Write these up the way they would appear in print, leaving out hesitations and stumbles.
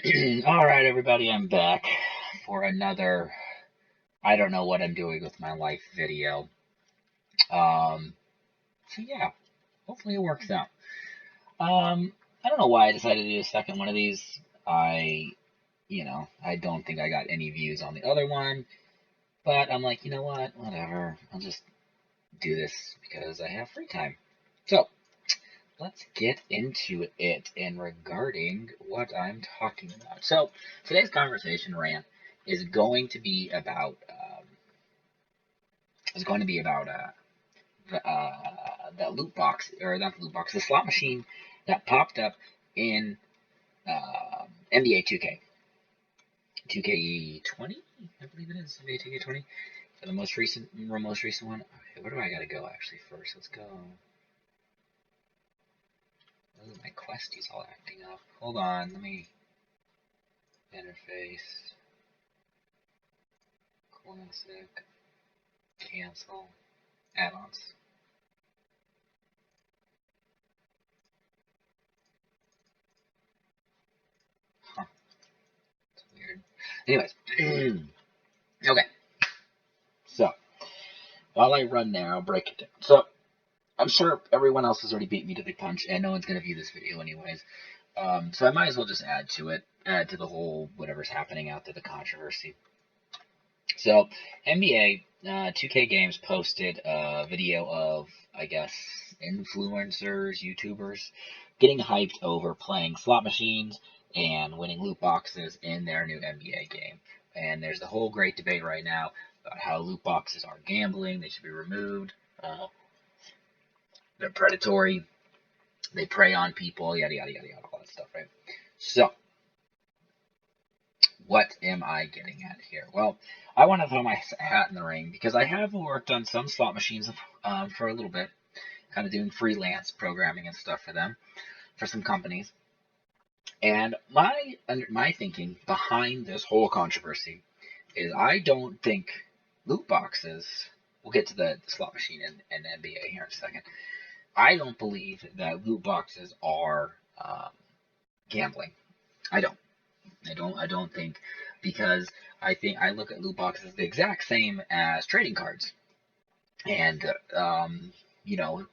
All right, everybody, I'm back for another I don't know what I'm doing with my life video. Um, so yeah, hopefully it works out. I don't know why I decided to do a second one of these. I, I don't think I got any views on the other one, but I'm like, you know what? Whatever. I'll just do this because I have free time. So let's get into it and regarding what I'm talking about. So today's conversation rant is going to be about that loot box, or not the loot box, the slot machine that popped up in NBA 2K 2K20, I believe it is NBA 2K20 for the most recent one. Okay, where do I gotta go actually first? Let's go. Oh, my questy's all acting up. Hold on, let me interface classic cancel add-ons. Huh, it's weird. Anyways, okay. So while I run there, I'll break it down. So I'm sure everyone else has already beat me to the punch, and no one's going to view this video anyways. So I might as well just add to the whole whatever's happening out there, the controversy. So NBA 2K Games posted a video of, I guess, influencers, YouTubers, getting hyped over playing slot machines and winning loot boxes in their new NBA game. And there's the whole great debate right now about how loot boxes are gambling, they should be removed. They're predatory, they prey on people, yada yada yada yada, all that stuff, right? So, what am I getting at here? Well, I want to throw my hat in the ring because I have worked on some slot machines for a little bit, kind of doing freelance programming and stuff for them, for some companies. And my thinking behind this whole controversy is I don't think loot boxes. We'll get to the slot machine and NBA here in a second. I don't believe that loot boxes are gambling. I don't. I don't think, because I look at loot boxes the exact same as trading cards. And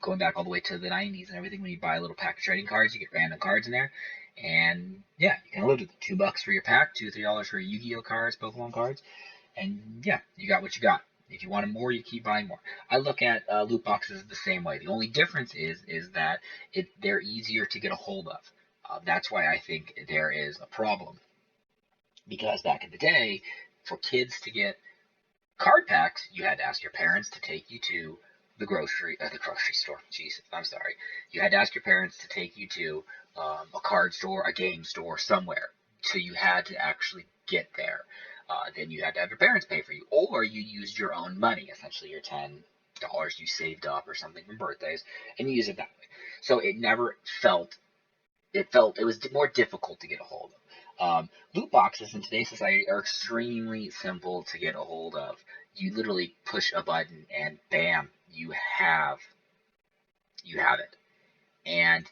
going back all the way to the 90s and everything, when you buy a little pack of trading cards, you get random cards in there. And yeah, you can live with it. $2 for your pack, $2 or $3 for Yu-Gi-Oh cards, Pokemon cards, and yeah, you got what you got. If you wanted more, you keep buying more. I look at loot boxes the same way. The only difference is that they're easier to get a hold of. That's why I think there is a problem, because back in the day, for kids to get card packs, you had to ask your parents to take you to the grocery store. Jesus, I'm sorry. You had to ask your parents to take you to a card store, a game store, somewhere. So you had to actually get there. Then you had to have your parents pay for you, or you used your own money, essentially your $10 you saved up or something from birthdays, and you use it that way. So it was more difficult to get a hold of. Loot boxes in today's society are extremely simple to get a hold of. You literally push a button and bam, you have it. And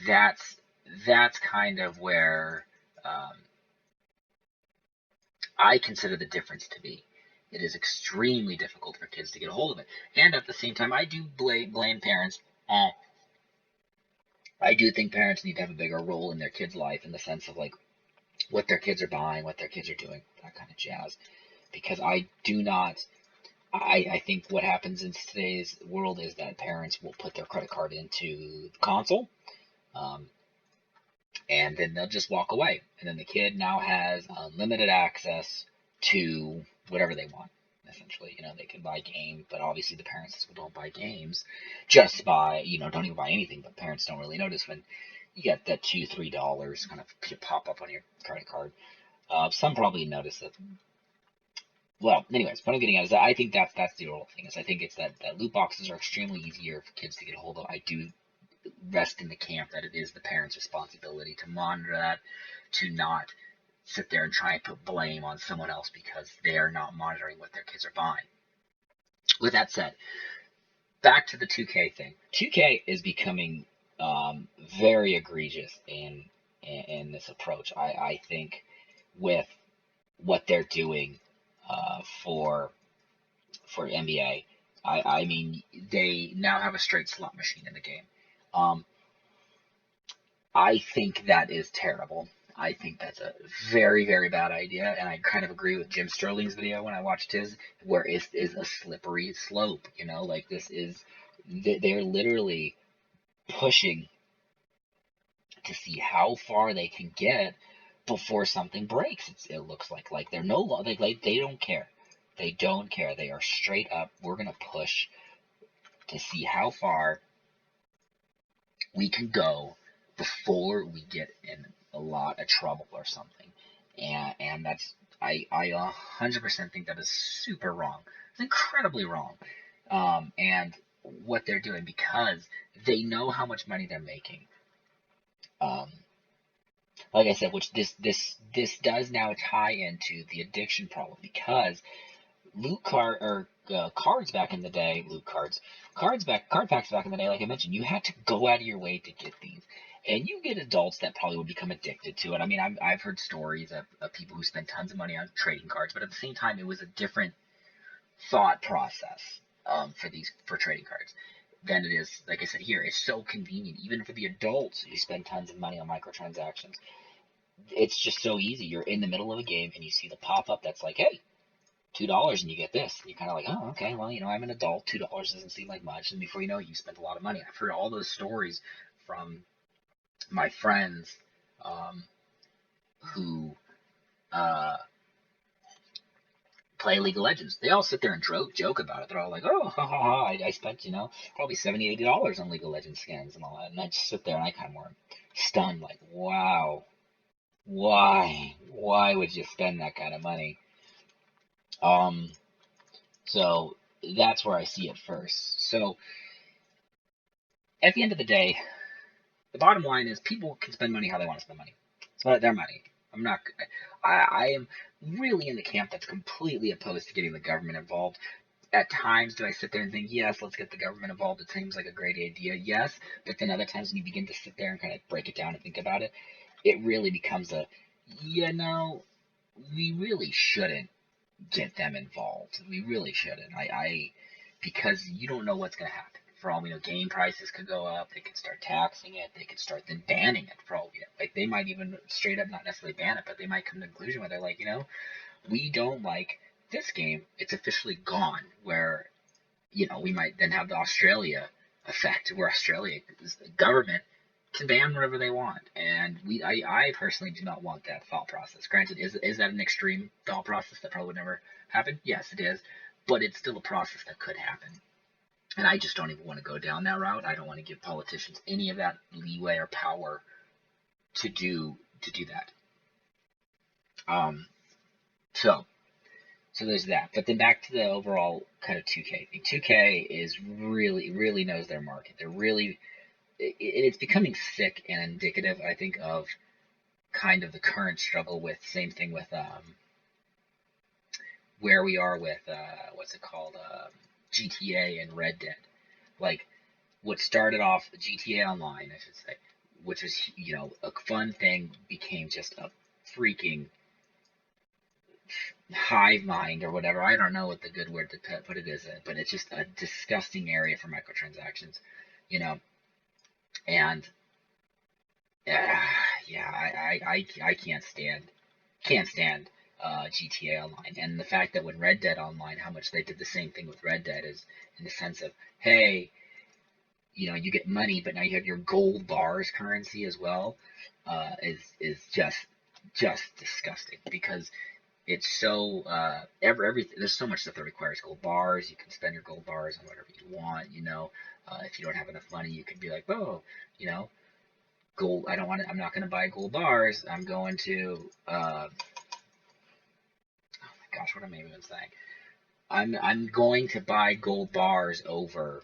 that's kind of where um, I consider the difference to be. It is extremely difficult for kids to get a hold of it. And at the same time, I do blame parents. I do think parents need to have a bigger role in their kids' life, in the sense of like what their kids are buying, what their kids are doing, that kind of jazz. Because I do not, I think what happens in today's world is that parents will put their credit card into the console, um, and then they'll just walk away. And then the kid now has unlimited access to whatever they want. Essentially, they can buy games, but obviously the parents don't buy games. Just don't even buy anything. But parents don't really notice when you get that $2, $3 kind of pop up on your credit card. Some probably notice it. Well, anyways, what I'm getting at is that I think that's the overall thing. Is I think it's that loot boxes are extremely easier for kids to get a hold of. I do rest in the camp that it is the parents' responsibility to monitor that, to not sit there and try and put blame on someone else because they are not monitoring what their kids are buying. With that said, back to the 2K thing. 2K is becoming very egregious in in this approach. I think with what they're doing for NBA, I mean they now have a straight slot machine in the game. Um, I think that is terrible. I think that's a very, very bad idea, and I kind of agree with Jim Sterling's video when I watched his, where it is a slippery slope. Like this is, they're literally pushing to see how far they can get before something breaks. It looks like they're no like they don't care. They don't care. They are straight up. We're gonna push to see how far we can go before we get in a lot of trouble or something. And that's I 100% think that is super wrong. It's incredibly wrong. And what they're doing because they know how much money they're making. Um, like I said, which this does now tie into the addiction problem because cards back in the day, card packs back in the day, like I mentioned, you had to go out of your way to get these, and you get adults that probably would become addicted to it. I mean, I've heard stories of people who spend tons of money on trading cards, but at the same time, it was a different thought process for trading cards than it is. Like I said here, it's so convenient, even for the adults who spend tons of money on microtransactions. It's just so easy. You're in the middle of a game and you see the pop up that's like, hey, $2 and you get this. And you're kind of like, oh, okay, well, I'm an adult. $2 doesn't seem like much. And before you know it, you spent a lot of money. I've heard all those stories from my friends um, who uh, play League of Legends. They all sit there and joke about it. They're all like, oh, ha, ha, ha. I spent, probably $70, $80 on League of Legends skins and all that. And I just sit there and I kind of more stunned, like, wow, why? Why would you spend that kind of money? Um, so that's where I see it first. So at the end of the day, the bottom line is people can spend money how they want to spend money. It's about their money. I'm not. I am really in the camp that's completely opposed to getting the government involved. At times, do I sit there and think, yes, let's get the government involved? It seems like a great idea, yes. But then other times when you begin to sit there and kind of break it down and think about it, it really becomes we really shouldn't get them involved. We really shouldn't. Because you don't know what's going to happen. For all we know, game prices could go up. They could start taxing it. They could start then banning it. For all we know, like they might even straight up not necessarily ban it, but they might come to the conclusion where they're like, we don't like this game. It's officially gone. Where we might then have the Australia effect, where Australia's government can ban whatever they want. And I personally do not want that thought process. Granted, is that an extreme thought process that probably would never happen? Yes, it is. But it's still a process that could happen. And I just don't even want to go down that route. I don't want to give politicians any of that leeway or power to do that. Um, so so there's that. But then back to the overall kind of 2K thing. 2K is really knows their market. They're really it's becoming sick and indicative, I think, of kind of the current struggle with same thing with where we are with what's it called GTA and Red Dead. Like what started off GTA Online, I should say, which was a fun thing, became just a freaking hive mind or whatever. I don't know what the good word to put it is, but it's just a disgusting area for microtransactions, you know. And yeah, I can't stand GTA Online, and the fact that when Red Dead Online, how much they did the same thing with Red Dead is in the sense of, hey, you get money, but now you have your gold bars currency as well, is just disgusting because it's so everything. There's so much stuff that requires gold bars. You can spend your gold bars on whatever you want. If you don't have enough money, you can be like, oh, you know, gold. I don't want. I'm not going to buy gold bars. I'm going to. Oh my gosh, what am I even saying? I'm going to buy gold bars over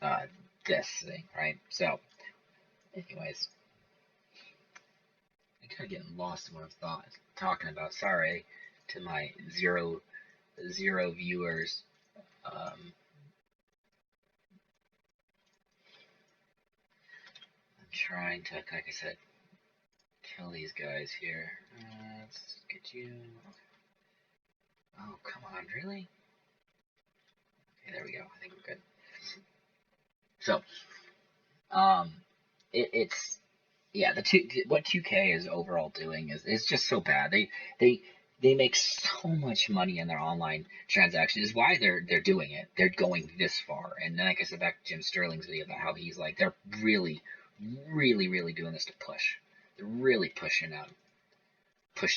uh, this thing, right? So, anyways, I kind of getting lost in what I'm talking about. Sorry to my zero viewers. Um, I'm trying to, like I said, kill these guys here. Let's get you. Oh, come on, really? Okay, there we go. I think we're good. So, um, it's yeah. What 2K is overall doing is just so bad. They they make so much money in their online transactions. Is why they're doing it. They're going this far. And then, like I said, back to Jim Sterling's video about how he's like they're really, really doing this to push. They're really pushing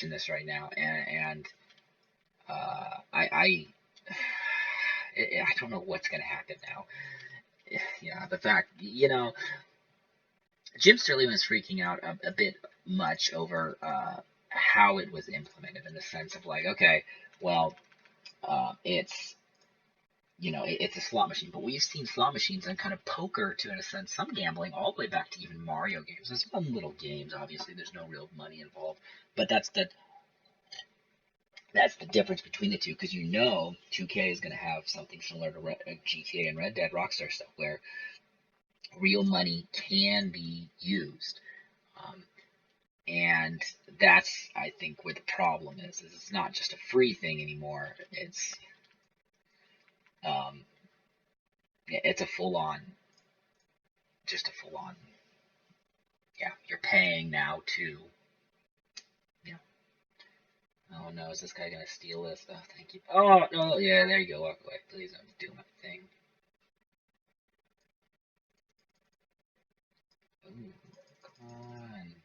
this right now, and I don't know what's gonna happen now. Yeah, the fact Jim Sterling was freaking out a bit much over how it was implemented in the sense of like, okay, well, it's it's a slot machine, but we've seen slot machines and kind of poker to, in a sense, some gambling all the way back to even Mario games. There's fun little games, obviously. There's no real money involved, but that's the difference between the two because 2K is going to have something similar to GTA and Red Dead Rockstar stuff where real money can be used. Um, and that's, I think, where the problem is it's not just a free thing anymore. Um, it's a full on, yeah, you're paying now to, yeah. Oh no, is this guy going to steal this? Oh, thank you. Oh, no, yeah, there you go. Walk away. Please, I'm doing my thing. Ooh, come on.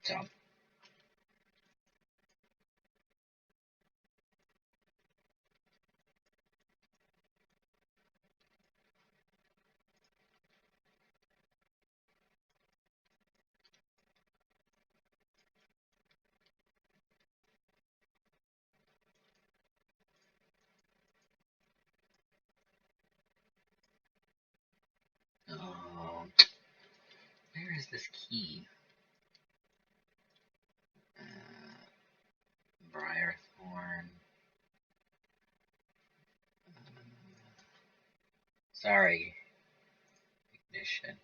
So, oh, where is this key? Uh, Briarthorn. Sorry, Ignition.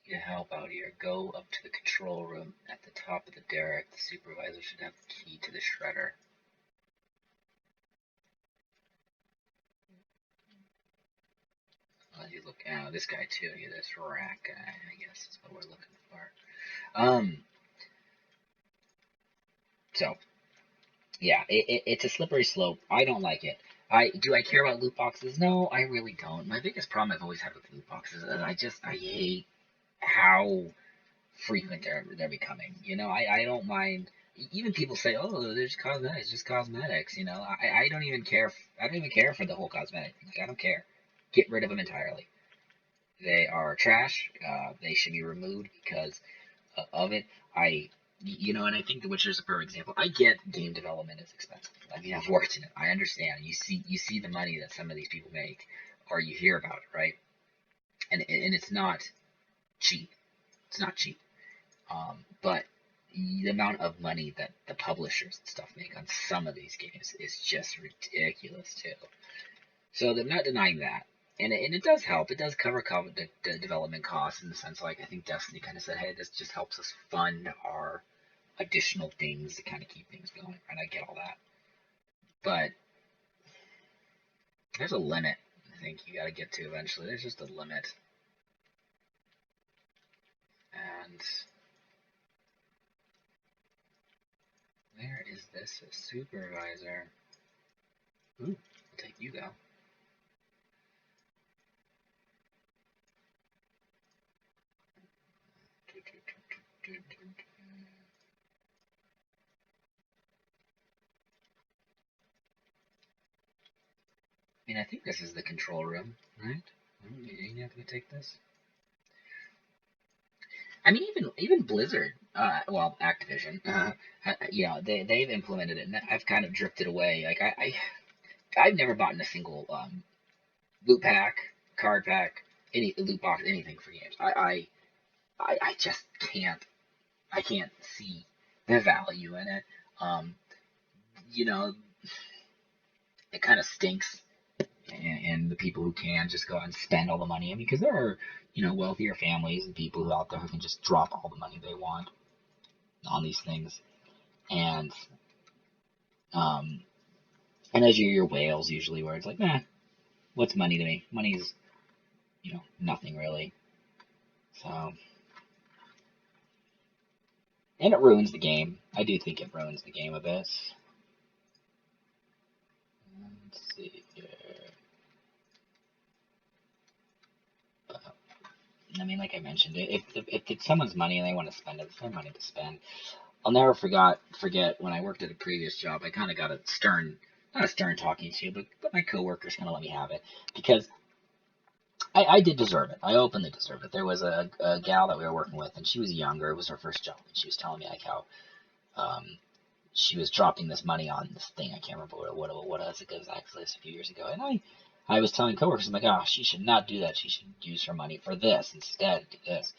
Need help out here. Go up to the control room at the top of the derrick. The supervisor should have the key to the shredder. As you look out, this guy too. Yeah, this rat guy. I guess is what we're looking for. So yeah, it's a slippery slope. I don't like it. I care about loot boxes? No, I really don't. My biggest problem I've always had with loot boxes is I hate how frequent they're becoming. I don't mind. Even people say, "Oh, there's cosmetics, just cosmetics." I don't even care. I don't even care for the whole cosmetic. Like, I don't care. Get rid of them entirely. They are trash. They should be removed because of it. And I think The Witcher is a perfect example. I get game development is expensive. I mean, I've worked in it. I understand. You see the money that some of these people make, or you hear about it, right? And it's not cheap. It's not cheap. But the amount of money that the publishers and stuff make on some of these games is just ridiculous too. So I'm not denying that, and it does help. It does cover the development costs in the sense like I think Destiny kind of said, hey, this just helps us fund our additional things to kind of keep things going. And I get all that, but there's a limit. I think you got to get to eventually. There's just a limit, and where is this supervisor? Ooh, I'll take you though. I mean, I think this is the control room, right? You're not gonna take this. I mean, even Blizzard, well, Activision, they've implemented it, and I've kind of drifted away. Like I've never bought in a single loot pack, card pack, any loot box, anything for games. I just can't. I can't see. the value in it. Um, you know, it kind of stinks, and the people who can just go out and spend all the money. I mean, because there are, wealthier families and people who out there who can just drop all the money they want on these things. And um, and as your whales usually, where it's like, nah, what's money to me? Money's, nothing really. So, and it ruins the game. I do think it ruins the game a bit. Let's see here. But, I mean, like I mentioned, if it's someone's money and they want to spend it, it's their money to spend. I'll never forget when I worked at a previous job. I kind of got a stern, not a stern talking to, but my coworkers kind of let me have it because I did deserve it. I openly deserved it. There was a gal that we were working with, and she was younger. It was her first job, and she was telling me like how she was dropping this money on this thing. I can't remember what it was. It was actually a few years ago, and I was telling coworkers, I'm like, oh, she should not do that. She should use her money for this instead. Do this,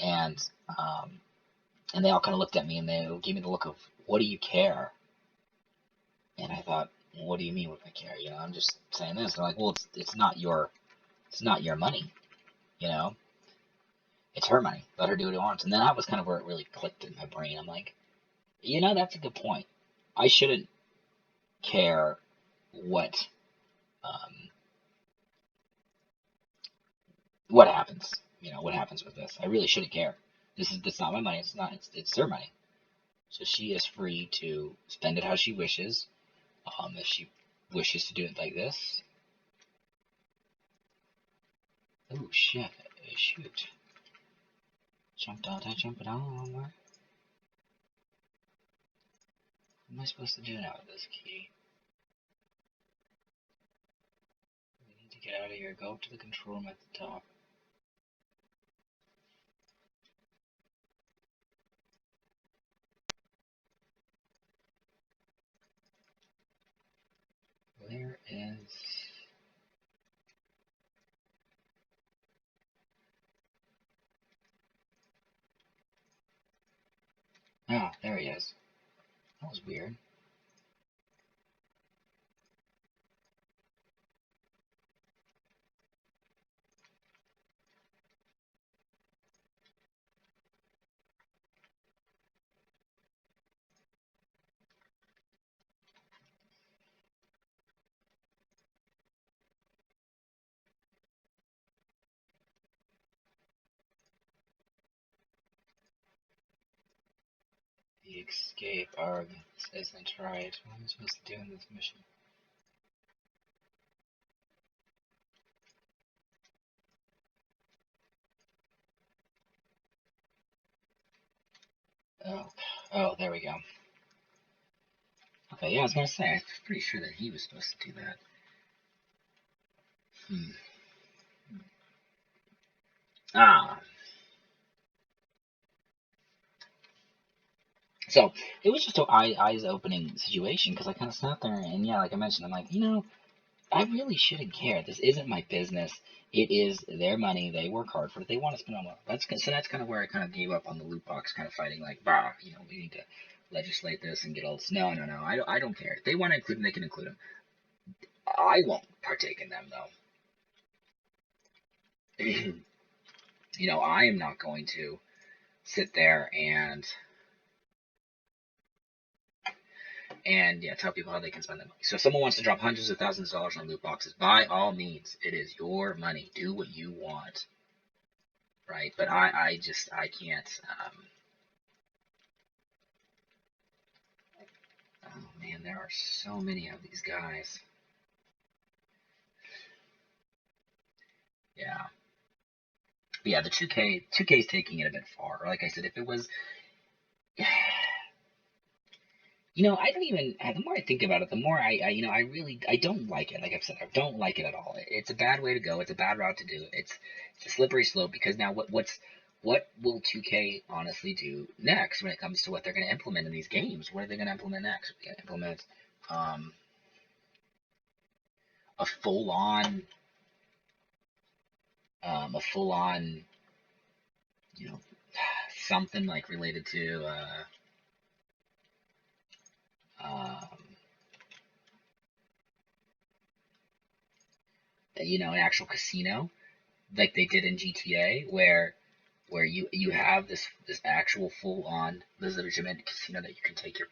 and um, and they all kind of looked at me and they gave me the look of, what do you care? And I thought, well, what do you mean, what do I care? I'm just saying this. They're like, well, it's not your money. You know, it's her money. Let her do what she wants. And then that was kind of where it really clicked in my brain. I'm like, that's a good point. I shouldn't care what um, what happens. What happens with this. I really shouldn't care. That's not my money. It's their money. So she is free to spend it how she wishes. If she wishes to do it like this. Oh shit! Shoot! Jumped out. I jumped out the wrong way. What am I supposed to do now with this key? We need to get out of here. Go up to the control room at the top. Where is... Ah, there he is. That was weird. The escape arg isn't right. What am I supposed to do in this mission? Oh, there we go. Okay, yeah, I was gonna say, I'm pretty sure that he was supposed to do that. Hmm. Ah, so it was just an eyes opening situation because I kind of sat there and yeah, like I mentioned, I'm like, I really shouldn't care. This isn't my business. It is their money. They work hard for it. They want to spend on it. That's kind of where I kind of gave up on the loot box kind of fighting. Like, bah, we need to legislate this and get all this. No, no, no. I don't care. If they want to include them, they can include them. I won't partake in them though. I am not going to sit there and yeah, tell people how they can spend their money. So if someone wants to drop hundreds of thousands of dollars on loot boxes, by all means, it is your money. Do what you want, right? But I can't. Oh man, there are so many of these guys. Yeah, but yeah, the 2K is taking it a bit far. Like I said, if it was, I don't even. The more I think about it, the more I really, I don't like it. Like I've said, I don't like it at all. It's a bad way to go. It's a bad route to do. It's a slippery slope because now what will 2K honestly do next when it comes to what they're going to implement in these games? What are they going to implement next? Are they going to implement um, a full on a full on you know something like related to an actual casino like they did in GTA, where you have this actual full on legitimate casino that you can take your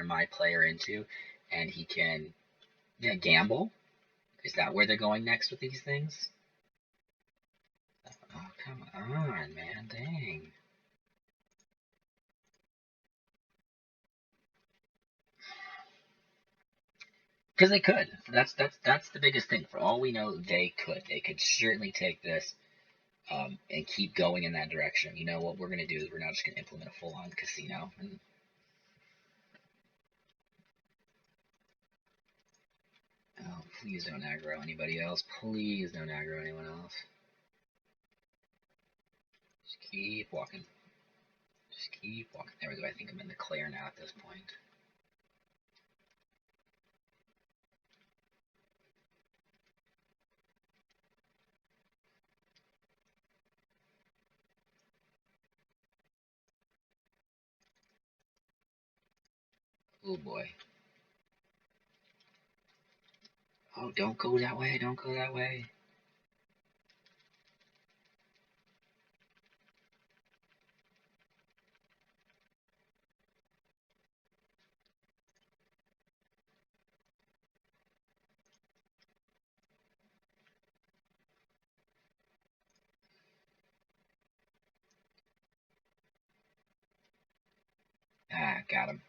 my player into, and he can gamble. Is that where they're going next with these things? Oh, come on, man, dang. Because they could. That's the biggest thing. For all we know, they could. They could certainly take this and keep going in that direction. You know what we're gonna do is we're not just gonna implement a full on casino. And oh, please don't aggro anybody else. Please don't aggro anyone else. Just keep walking. Just keep walking. There we go. I think I'm in the clear now at this point. Oh boy. Oh, don't go that way. Don't go that way. Ah, got him.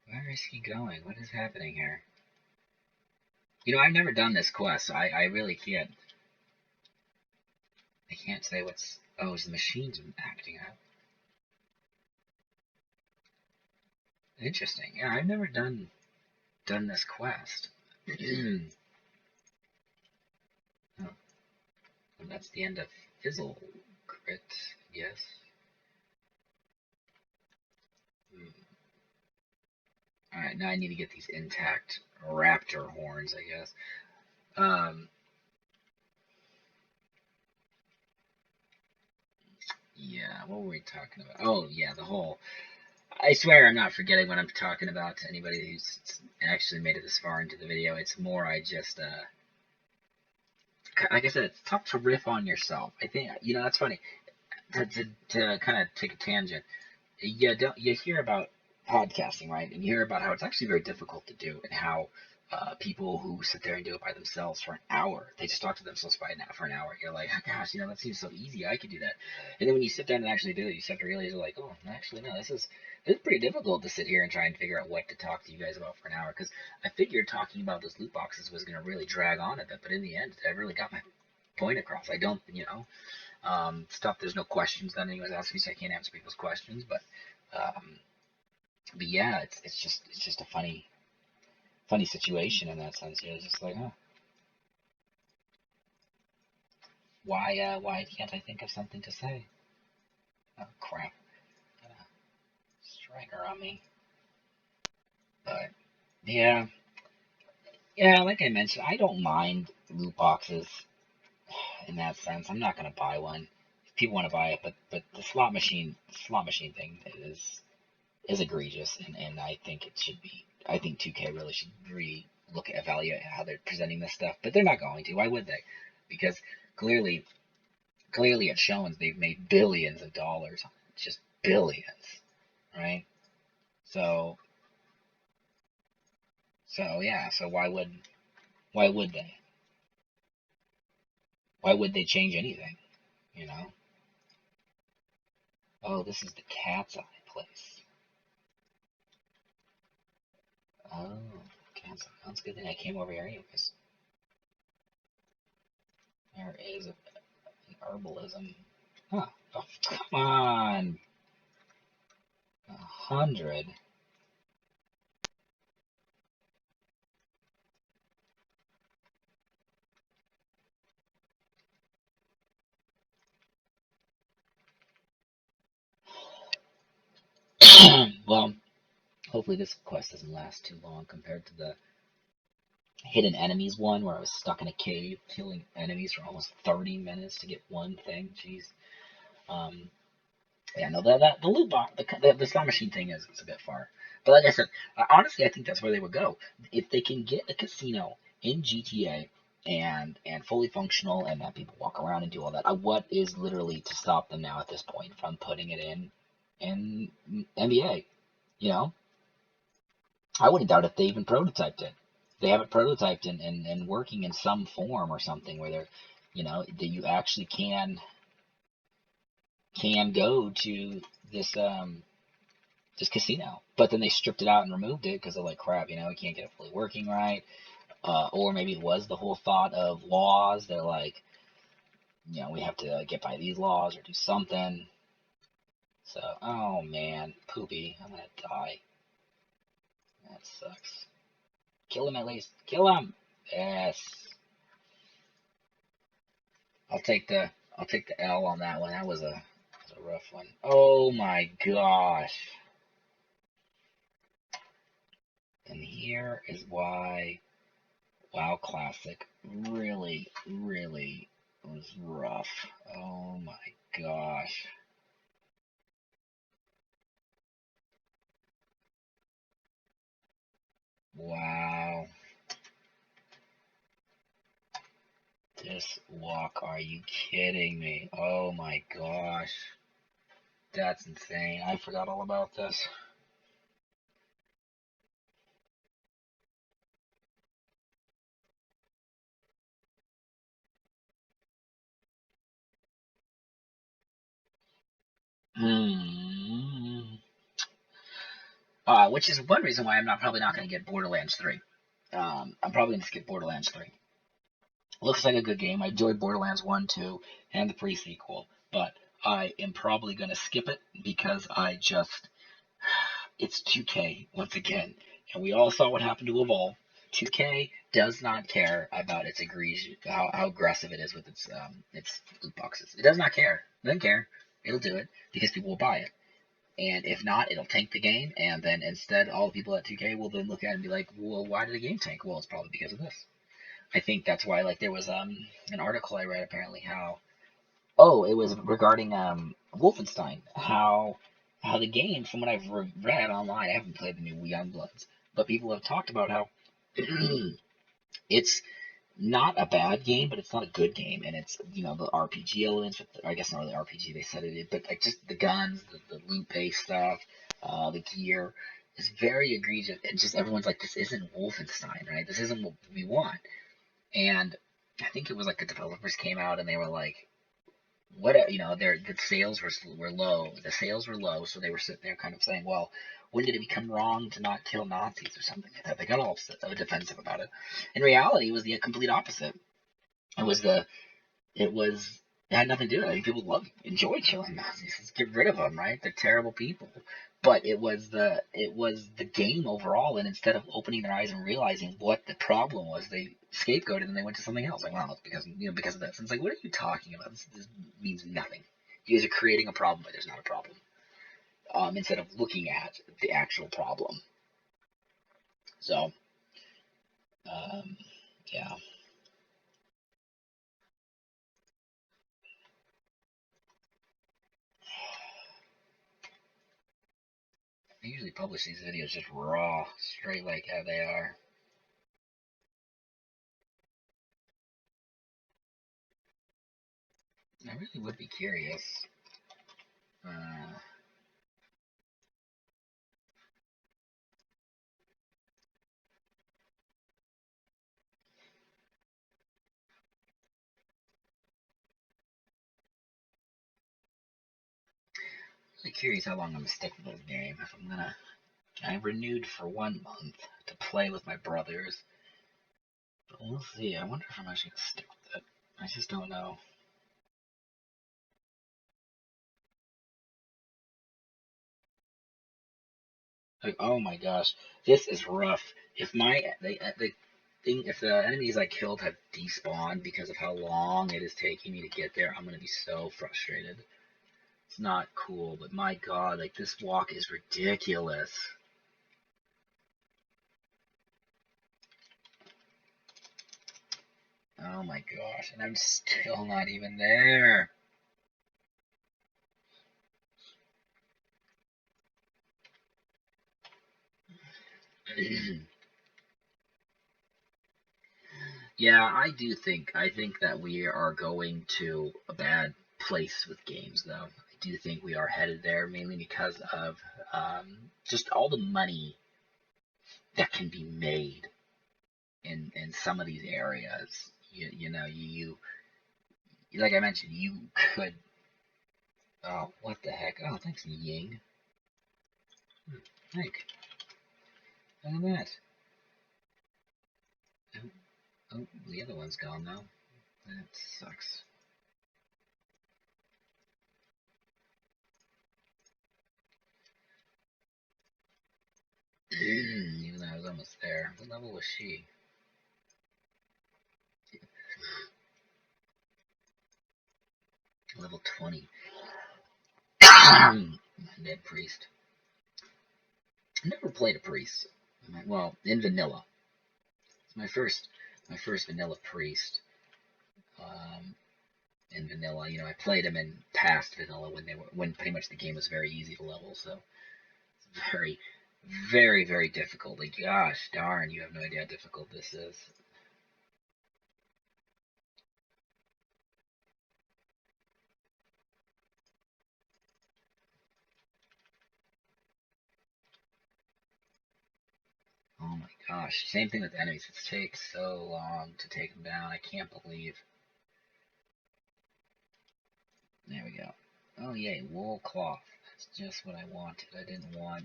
Where is he going? What is happening here? I've never done this quest, so I really can't. I can't say what's. Oh, is the machine's acting up? Interesting. Yeah, I've never done this quest. Oh, and that's the end of Fizzle Crit, yes. Hmm. Alright, now I need to get these intact raptor horns, I guess. Um, yeah, what were we talking about? Oh, yeah, the whole. I swear I'm not forgetting what I'm talking about to anybody who's actually made it this far into the video. It's more I just, like I said, it's tough to riff on yourself. I think, that's funny. To kind of take a tangent, you hear about podcasting, right? And you hear about how it's actually very difficult to do, and how people who sit there and do it by themselves for an hour, they just talk to themselves for an hour. You're like, oh, gosh, that seems so easy. I could do that. And then when you sit down and actually do it, you start to realize you're like, oh, actually, no, this is pretty difficult to sit here and try and figure out what to talk to you guys about for an hour. Because I figured talking about those loot boxes was going to really drag on a bit, but in the end, I really got my point across. I don't, stuff. There's no questions that anyone's asking, so I can't answer people's questions. Um, but yeah, it's just a funny situation in that sense. It's just like, huh, why can't I think of something to say? Oh crap, got a striker on me. But yeah, yeah, like I mentioned, I don't mind loot boxes in that sense. I'm not gonna buy one. If people want to buy it, but the slot machine thing is egregious, and I think it should be. I think 2K really should look at evaluate how they're presenting this stuff, but they're not going to. Why would they? Because clearly, clearly it shows they've made billions of dollars, just billions, right? So, so yeah. So why would they? Why would they change anything? You know? Oh, this is the cat's eye place. Oh, cat's eye. That's a good thing I came over here anyways. There is an herbalism. Huh. Oh, come on. 100. Well, hopefully this quest doesn't last too long compared to the hidden enemies one where I was stuck in a cave killing enemies for almost 30 minutes to get one thing. Jeez. Um, yeah, no, the loot box, the slot machine thing is a bit far. But like I said, honestly, I think that's where they would go if they can get a casino in GTA and fully functional and that people walk around and do all that. What is literally to stop them now at this point from putting it in NBA? You know, I wouldn't doubt if they even prototyped it. They have it prototyped and working in some form or something where they're, that you actually can go to this this casino. But then they stripped it out and removed it because they're like, crap, we can't get it fully working right. Or maybe it was the whole thought of laws. They're like, we have to get by these laws or do something. So, oh man, poopy, I'm gonna die. That sucks. Kill him at least. Kill him. Yes. I'll take the L on that one. That was a rough one. Oh my gosh. And here is why WoW Classic really, really was rough. Oh my gosh. Wow. This walk, are you kidding me? Oh my gosh. That's insane. I forgot all about this. Hmm. Which is one reason why I'm probably not going to get Borderlands 3. I'm probably going to skip Borderlands 3. Looks like a good game. I enjoyed Borderlands 1, 2, and the pre-sequel, but I am probably going to skip it because it's 2K once again, and we all saw what happened to Evolve. 2K does not care about how aggressive it is with its loot boxes. It does not care. It doesn't care. It'll do it because people will buy it. And if not, it'll tank the game, and then instead, all the people at 2K will then look at it and be like, well, why did the game tank? Well, it's probably because of this. I think that's why, like, there was an article I read apparently it was regarding Wolfenstein, how the game, from what I've read online, I haven't played the new Youngbloods, but people have talked about how it's not a bad game, but it's not a good game, and it's the RPG elements. I guess not really RPG. They said it, but like just the guns, the loot based stuff, the gear is very egregious, and just everyone's like, this isn't Wolfenstein, right? This isn't what we want. And I think it was like the developers came out and they were like, what the sales were low. The sales were low, so they were sitting there kind of saying, well, when did it become wrong to not kill Nazis or something like that? They got all defensive about it. In reality, it was the complete opposite. It was the it was it had nothing to do with it. I think people enjoy killing Nazis. Let's get rid of them, right? They're terrible people. But it was the game overall, and instead of opening their eyes and realizing what the problem was, they scapegoated and they went to something else. Like, well, it's because of this. And it's like, what are you talking about? This means nothing. You guys are creating a problem, but there's not a problem. Instead of looking at the actual problem. So, um, yeah. I usually publish these videos just raw, straight like how they are. I really would be curious. Uh, really curious how long I'm gonna stick with this game. If I'm gonna, I renewed for 1 month to play with my brothers, but we'll see. I wonder if I'm actually gonna stick with it. I just don't know. Like, oh my gosh, this is rough. If if the enemies I killed have despawned because of how long it is taking me to get there, I'm gonna be so frustrated. It's not cool, but my god, like this walk is ridiculous. Oh my gosh, and I'm still not even there. Yeah, I think that we are going to a bad place with games, though. I do think we are headed there, mainly because of just all the money that can be made in some of these areas. You know, like I mentioned, you could. Oh, what the heck? Oh, thanks, Ying. Thank. Look at that. Oh, oh, the other one's gone now. That sucks. Even though I was almost there. What level was she? Level 20. Dead priest. I never played a priest. Well, in vanilla. It's my first vanilla priest. Um, in vanilla, I played him in past vanilla when pretty much the game was very easy to level. So it's very, very, very difficult. Like, gosh darn, you have no idea how difficult this is. Oh my gosh. Same thing with enemies. It takes so long to take them down. I can't believe. There we go. Oh yay, wool cloth. That's just what I wanted. I didn't want,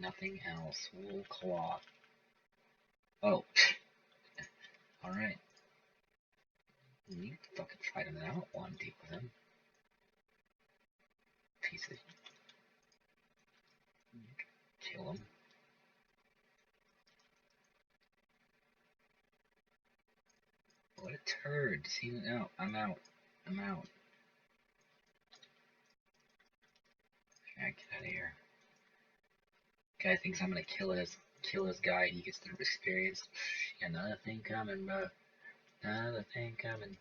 nothing else. Wool cloth. Oh, alright. You can fucking fight him. I don't want to deal with him. Piece of. Kill him. What a turd. See, no, I'm out. I'm out. Alright, get out of here. Guy thinks I'm gonna kill his guy and he gets the experience. Another thing coming, bro. Another thing coming.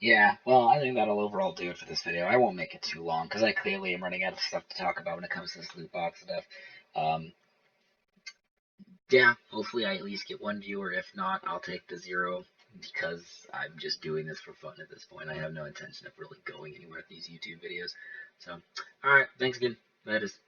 Yeah, well, I think that'll overall do it for this video. I won't make it too long because I clearly am running out of stuff to talk about when it comes to this loot box stuff. Um, yeah, hopefully I at least get one viewer. If not, I'll take the 0 because I'm just doing this for fun at this point. I have no intention of really going anywhere with these YouTube videos. So, alright, thanks again. That is.